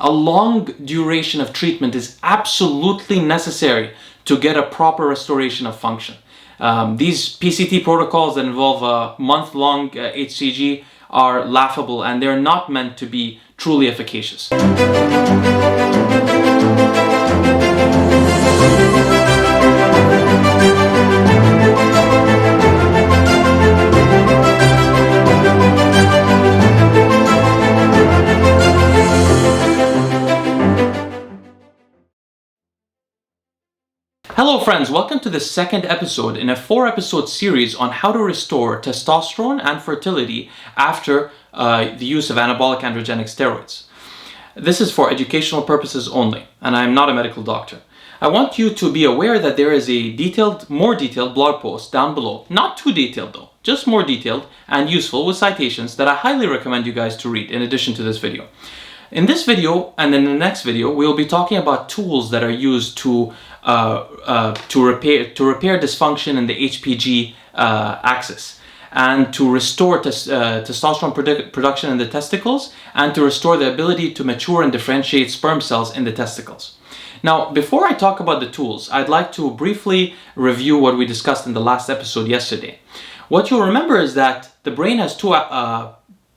A long duration of treatment is absolutely necessary to get a proper restoration of function. These PCT protocols that involve a month-long HCG are laughable, and they're not meant to be truly efficacious. Hello friends, welcome to the second episode in a 4-episode series on how to restore testosterone and fertility after the use of anabolic androgenic steroids. This is for educational purposes only, and I am not a medical doctor. I want you to be aware that there is a more detailed blog post down below, not too detailed though, just more detailed and useful with citations that I highly recommend you guys to read in addition to this video. In this video and in the next video, we will be talking about tools that are used to repair dysfunction in the HPG axis, and to restore testosterone production in the testicles, and to restore the ability to mature and differentiate sperm cells in the testicles. Now, before I talk about the tools, I'd like to briefly review what we discussed in the last episode yesterday. What you'll remember is that the brain has two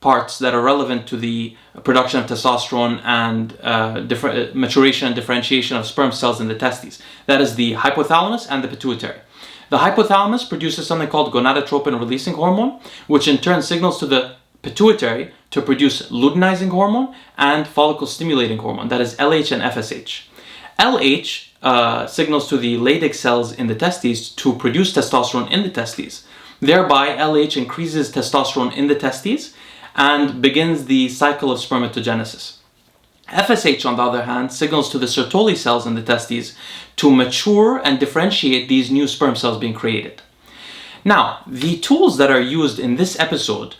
parts that are relevant to the production of testosterone and maturation and differentiation of sperm cells in the testes. That is the hypothalamus and the pituitary. The hypothalamus produces something called gonadotropin releasing hormone, which in turn signals to the pituitary to produce luteinizing hormone and follicle stimulating hormone, that is LH and FSH. LH signals to the Leydig cells in the testes to produce testosterone in the testes. Thereby, LH increases testosterone in the testes and begins the cycle of spermatogenesis. FSH, on the other hand, signals to the Sertoli cells in the testes to mature and differentiate these new sperm cells being created. Now, the tools that are used in this episode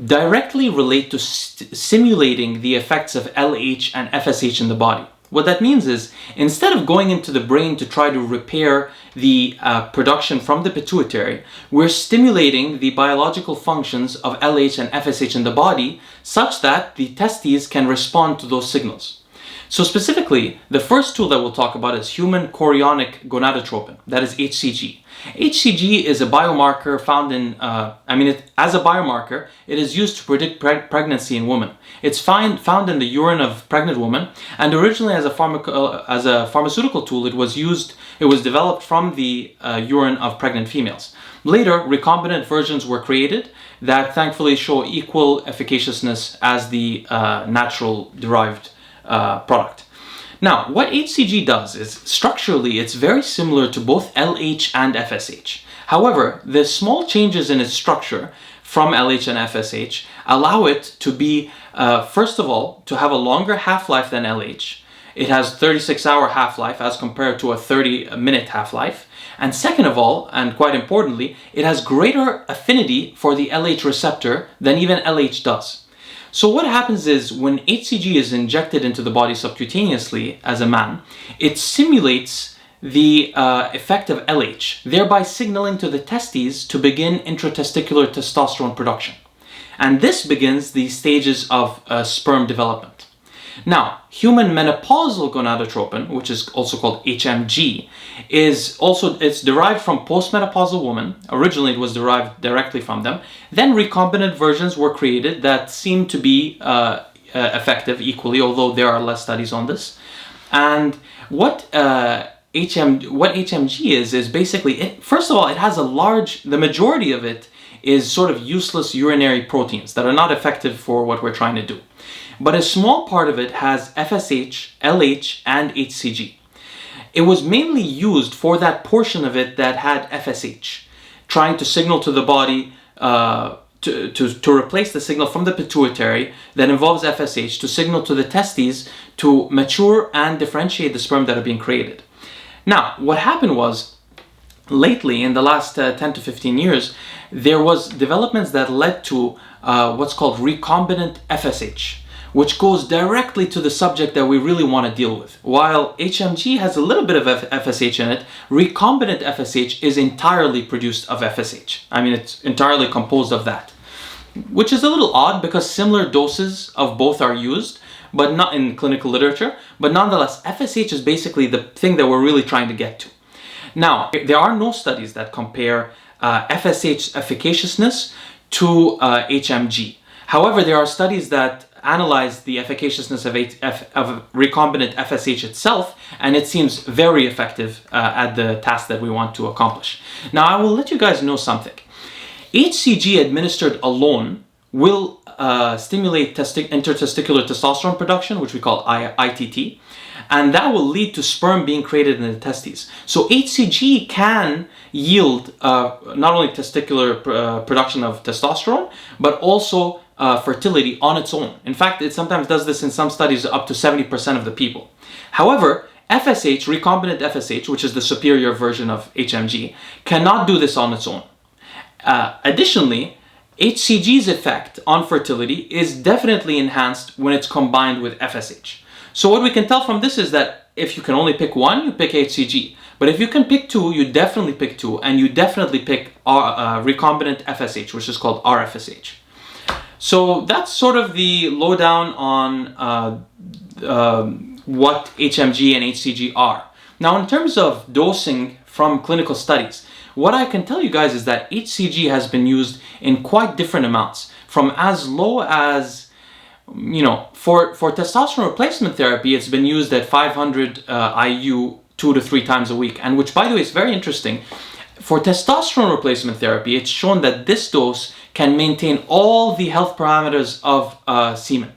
directly relate to simulating the effects of LH and FSH in the body. What that means is, instead of going into the brain to try to repair the production from the pituitary, we're stimulating the biological functions of LH and FSH in the body such that the testes can respond to those signals. So specifically, the first tool that we'll talk about is human chorionic gonadotropin, that is HCG. HCG is a biomarker found in, as a biomarker, it is used to predict pregnancy in women. It's found in the urine of pregnant women, and originally as a pharmaceutical tool, it was developed from the urine of pregnant females. Later, recombinant versions were created that thankfully show equal efficaciousness as the natural derived product. Now, what HCG does is, structurally, it's very similar to both LH and FSH. However, the small changes in its structure from LH and FSH allow it to be, first of all, to have a longer half-life than LH. It has 36-hour half-life as compared to a 30-minute half-life. And second of all, and quite importantly, it has greater affinity for the LH receptor than even LH does. So what happens is, when HCG is injected into the body subcutaneously as a man, it simulates the effect of LH, thereby signaling to the testes to begin intratesticular testosterone production. And this begins the stages of sperm development. Now, human menopausal gonadotropin, which is also called HMG, it's derived from postmenopausal women. Originally, it was derived directly from them. Then recombinant versions were created that seem to be effective equally, although there are less studies on this. And what HMG is basically, first of all, it has the majority of it is sort of useless urinary proteins that are not effective for what we're trying to do. But a small part of it has FSH, LH, and HCG. It was mainly used for that portion of it that had FSH, trying to signal to the body to replace the signal from the pituitary that involves FSH to signal to the testes to mature and differentiate the sperm that are being created. Now, what happened was, lately, in the last 10 to 15 years, there was developments that led to what's called recombinant FSH, which goes directly to the subject that we really want to deal with. While HMG has a little bit of FSH in it, recombinant FSH is entirely produced of FSH. I mean, it's entirely composed of that, which is a little odd because similar doses of both are used, but not in clinical literature. But nonetheless, FSH is basically the thing that we're really trying to get to. Now, there are no studies that compare FSH efficaciousness to HMG. However, there are studies that analyze the efficaciousness of recombinant FSH itself, and it seems very effective at the task that we want to accomplish. Now, I will let you guys know something. HCG administered alone will stimulate intertesticular testosterone production, which we call ITT, and that will lead to sperm being created in the testes. So HCG can yield not only testicular production of testosterone, but also fertility on its own. In fact, it sometimes does this in some studies up to 70% of the people. However, FSH, recombinant FSH, which is the superior version of HMG, cannot do this on its own. Additionally, HCG's effect on fertility is definitely enhanced when it's combined with FSH. So what we can tell from this is that if you can only pick one, you pick HCG. But if you can pick two, you definitely pick two, and you definitely pick recombinant FSH, which is called RFSH. So that's sort of the lowdown on what HMG and HCG are. Now, in terms of dosing from clinical studies, what I can tell you guys is that HCG has been used in quite different amounts, from as low as, for testosterone replacement therapy, it's been used at 500 IU 2 to 3 times a week, and which, by the way, is very interesting. For testosterone replacement therapy, it's shown that this dose can maintain all the health parameters of semen.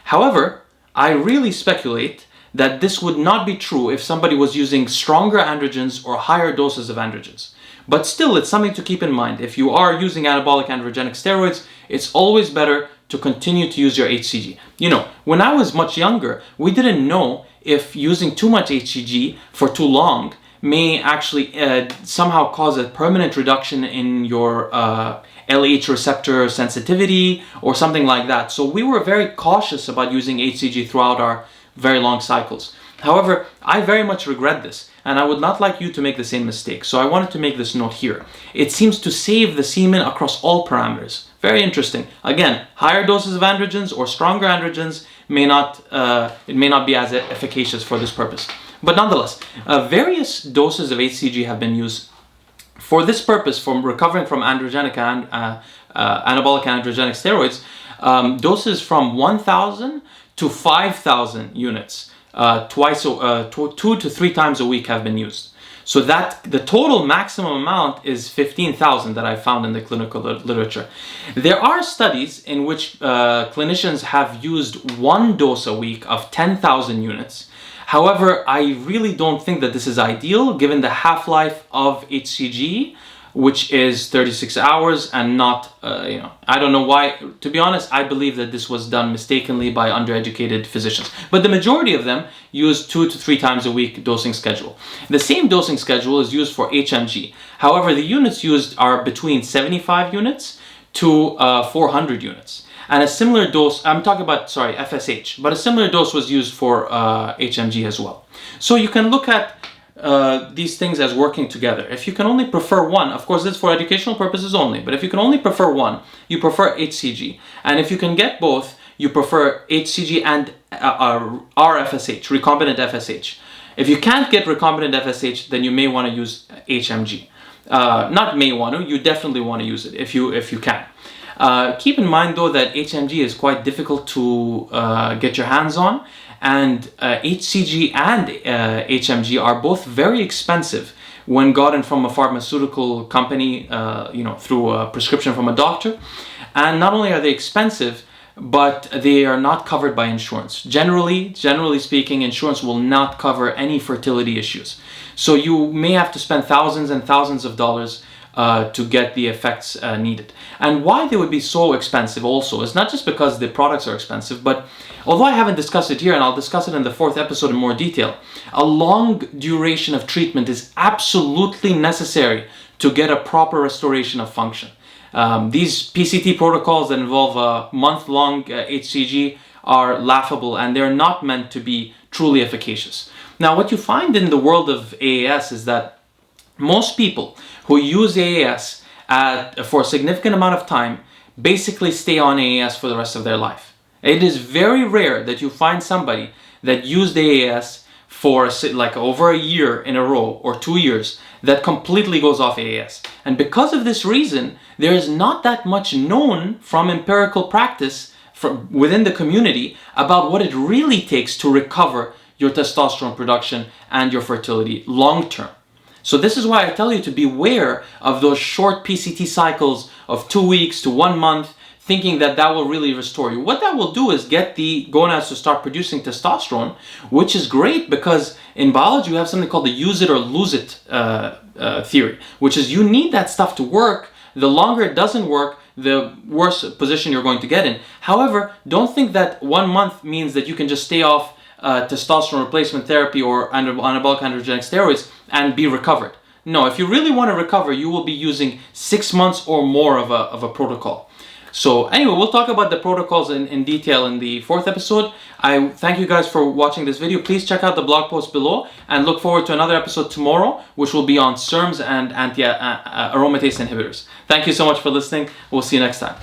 However, I really speculate that this would not be true if somebody was using stronger androgens or higher doses of androgens. But still, it's something to keep in mind. If you are using anabolic androgenic steroids, it's always better to continue to use your HCG. When I was much younger, we didn't know if using too much HCG for too long may actually somehow cause a permanent reduction in your LH receptor sensitivity or something like that. So we were very cautious about using HCG throughout our very long cycles. However, I very much regret this, and I would not like you to make the same mistake. So I wanted to make this note here. It seems to save the semen across all parameters. Very interesting. Again, higher doses of androgens or stronger androgens may not be as efficacious for this purpose. But nonetheless, various doses of HCG have been used for this purpose, from recovering from androgenic and anabolic androgenic steroids. Doses from 1,000 to 5,000 units, 2 to 3 times a week have been used. So that the total maximum amount is 15,000 that I found in the clinical literature. There are studies in which clinicians have used one dose a week of 10,000 units. However, I really don't think that this is ideal given the half-life of HCG, which is 36 hours, and not, I don't know why. To be honest, I believe that this was done mistakenly by undereducated physicians. But the majority of them use 2 to 3 times a week dosing schedule. The same dosing schedule is used for HMG. However, the units used are between 75 units to 400 units. And a similar dose, I'm talking about, FSH, but a similar dose was used for HMG as well. So you can look at these things as working together. If you can only prefer one, of course this is for educational purposes only, but if you can only prefer one, you prefer HCG. And if you can get both, you prefer HCG and RFSH, recombinant FSH. If you can't get recombinant FSH, then you may want to use HMG. Not may want to, you definitely want to use it if you can. Keep in mind though that HMG is quite difficult to get your hands on, and HCG and HMG are both very expensive when gotten from a pharmaceutical company, through a prescription from a doctor. And not only are they expensive, but they are not covered by insurance. Generally speaking, insurance will not cover any fertility issues. So you may have to spend thousands and thousands of dollars to get the effects needed. And why they would be so expensive also is not just because the products are expensive, but although I haven't discussed it here, and I'll discuss it in the 4th episode in more detail, a long duration of treatment is absolutely necessary to get a proper restoration of function. These PCT protocols that involve a month-long HCG are laughable, and they're not meant to be truly efficacious. Now, what you find in the world of AAS is that most people who use AAS for a significant amount of time basically stay on AAS for the rest of their life. It is very rare that you find somebody that used AAS for like over a year in a row or 2 years that completely goes off AAS. And because of this reason, there is not that much known from empirical practice from within the community about what it really takes to recover your testosterone production and your fertility long term. So this is why I tell you to beware of those short PCT cycles of 2 weeks to 1 month, thinking that that will really restore you. What that will do is get the gonads to start producing testosterone, which is great because in biology we have something called the use it or lose it theory, which is you need that stuff to work. The longer it doesn't work, the worse position you're going to get in. However, don't think that 1 month means that you can just stay off testosterone replacement therapy or anabolic androgenic steroids and be recovered. No, if you really want to recover, you will be using 6 months or more of a protocol. So anyway, we'll talk about the protocols in detail in the 4th episode. I thank you guys for watching this video. Please check out the blog post below and look forward to another episode tomorrow, which will be on SERMs and anti-aromatase inhibitors. Thank you so much for listening. We'll see you next time.